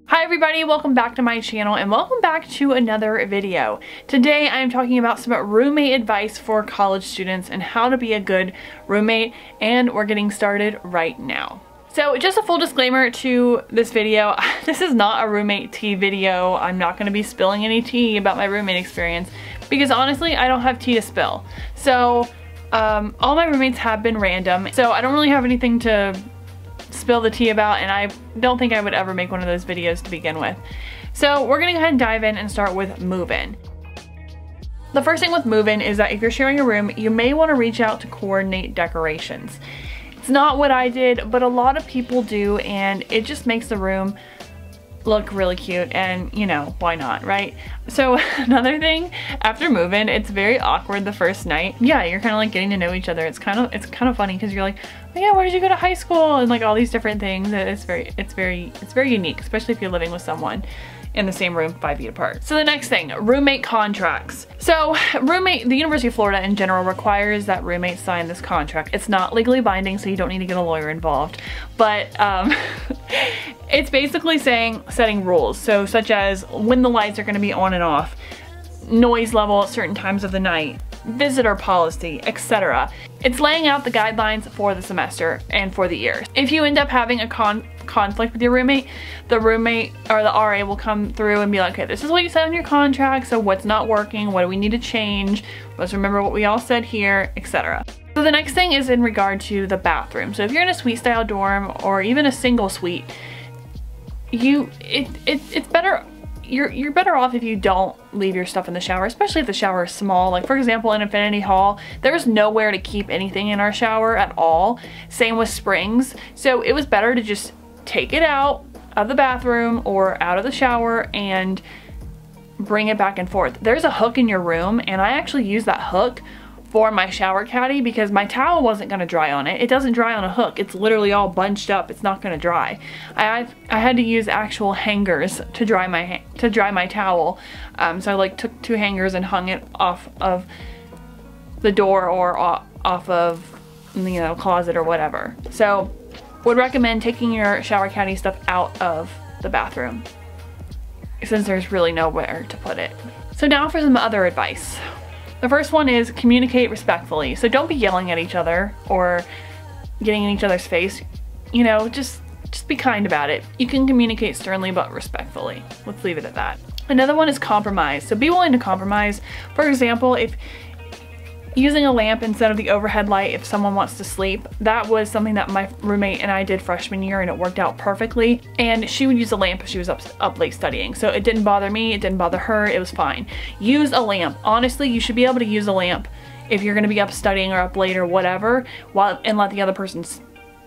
Hi everybody, welcome back to my channel and welcome back to another video. Today I am talking about some roommate advice for college students and how to be a good roommate, and we're getting started right now. So just a full disclaimer to this video, this is not a roommate tea video. I'm not going to be spilling any tea about my roommate experience because honestly I don't have tea to spill. So all my roommates have been random, so I don't really have anything to spill the tea about, and I don't think I would ever make one of those videos to begin with. So we're gonna go ahead and dive in and start with move-in. The first thing with move-in is that if you're sharing a room, you may want to reach out to coordinate decorations. It's not what I did, but a lot of people do, and it just makes the room look really cute, and you know, why not, right? So another thing, after move-in, it's very awkward the first night. Yeah, you're kind of like getting to know each other. It's kind of funny because you're like, oh yeah, where did you go to high school? And like all these different things. It's very unique, especially if you're living with someone in the same room 5 feet apart. So the next thing, roommate contracts. So the University of Florida in general requires that roommates sign this contract. It's not legally binding, so you don't need to get a lawyer involved, but it's basically setting rules. So such as when the lights are going to be on and off, noise level at certain times of the night, visitor policy, etc. It's laying out the guidelines for the semester and for the year. If you end up having a conflict with your roommate, the roommate or the RA will come through and be like, okay, this is what you said in your contract, so what's not working, what do we need to change, let's remember what we all said here, etc. So the next thing is in regard to the bathroom. So if you're in a suite style dorm or even a single suite, it's better, you're better off if you don't leave your stuff in the shower, especially if the shower is small. Like for example, in Infinity Hall, there's nowhere to keep anything in our shower at all. Same with Springs. So it was better to just take it out of the bathroom or out of the shower and bring it back and forth. There's a hook in your room, and I actually use that hook for my shower caddy because my towel wasn't going to dry on it. It doesn't dry on a hook. It's literally all bunched up. It's not going to dry. I had to use actual hangers to dry my towel. So I like took 2 hangers and hung it off of the door or off of, you know, closet or whatever. So would recommend taking your shower caddy stuff out of the bathroom since there's really nowhere to put it. So now for some other advice. The first one is communicate respectfully. So don't be yelling at each other or getting in each other's face. You know, just be kind about it. You can communicate sternly but respectfully. Let's leave it at that. Another one is compromise. So be willing to compromise. For example, if using a lamp instead of the overhead light if someone wants to sleep. That was something that my roommate and I did freshman year, and it worked out perfectly. And she would use a lamp if she was up late studying. So it didn't bother me, it didn't bother her, it was fine. Use a lamp. Honestly, you should be able to use a lamp if you're gonna be up studying or up late or whatever, and let the other person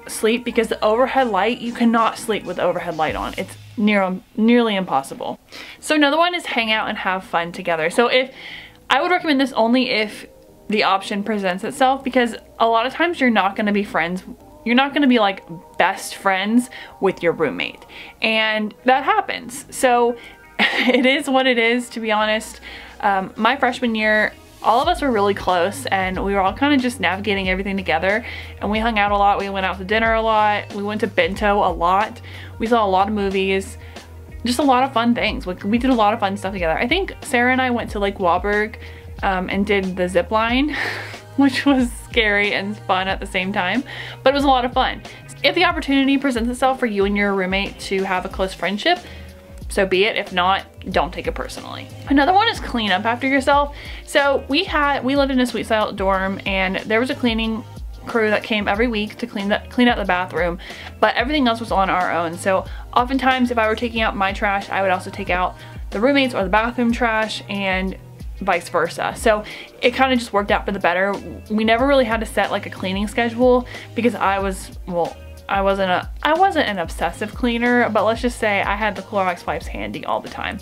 sleep, because the overhead light, you cannot sleep with the overhead light on. It's nearly impossible. So another one is hang out and have fun together. So I would recommend this only if the option presents itself, because a lot of times you're not going to be friends. You're not going to be like best friends with your roommate, and that happens. So it is what it is, to be honest. My freshman year, all of us were really close, and we were all kind of just navigating everything together, and we hung out a lot. We went out to dinner a lot. We went to Bento a lot. We saw a lot of movies. Just a lot of fun things. We did a lot of fun stuff together. I think Sarah and I went to Lake Wahlberg and did the zip line, which was scary and fun at the same time, but it was a lot of fun. If the opportunity presents itself for you and your roommate to have a close friendship, so be it. If not, don't take it personally. Another one is clean up after yourself. So we lived in a suite style dorm, and there was a cleaning crew that came every week to clean out the bathroom, but everything else was on our own. So oftentimes if I were taking out my trash, I would also take out the roommates or the bathroom trash, and vice versa. So it kind of just worked out for the better. We never really had to set like a cleaning schedule because I wasn't an obsessive cleaner, but let's just say I had the Clorox wipes handy all the time.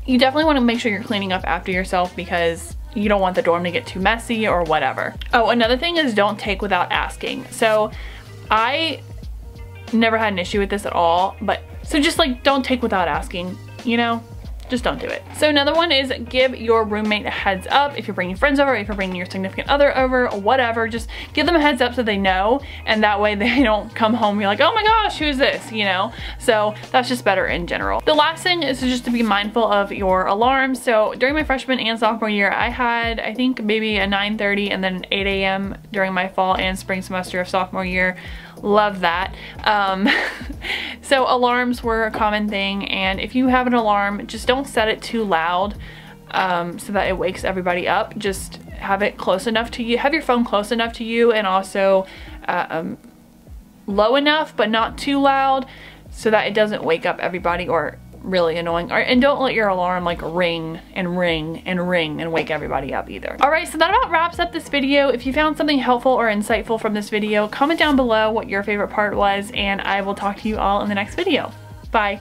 You definitely want to make sure you're cleaning up after yourself because you don't want the dorm to get too messy or whatever. Oh, another thing is don't take without asking. So I never had an issue with this at all, but so just like don't take without asking, you know? just don't do it. So another one is give your roommate a heads up. If you're bringing friends over, if you're bringing your significant other over, or whatever, just give them a heads up so they know, and that way they don't come home and be like, oh my gosh, who's this, you know? So that's just better in general. The last thing is just to be mindful of your alarms. So during my freshman and sophomore year, I had, I think, maybe a 9:30 and then an 8 a.m. during my fall and spring semester of sophomore year. Love that. So alarms were a common thing, and if you have an alarm, just don't set it too loud so that it wakes everybody up. Just have it close enough to you, have your phone close enough to you, and also low enough but not too loud so that it doesn't wake up everybody or really annoying. And don't let your alarm like ring and ring and ring and wake everybody up either. Alright, so that about wraps up this video. If you found something helpful or insightful from this video, comment down below what your favorite part was, and I will talk to you all in the next video. Bye.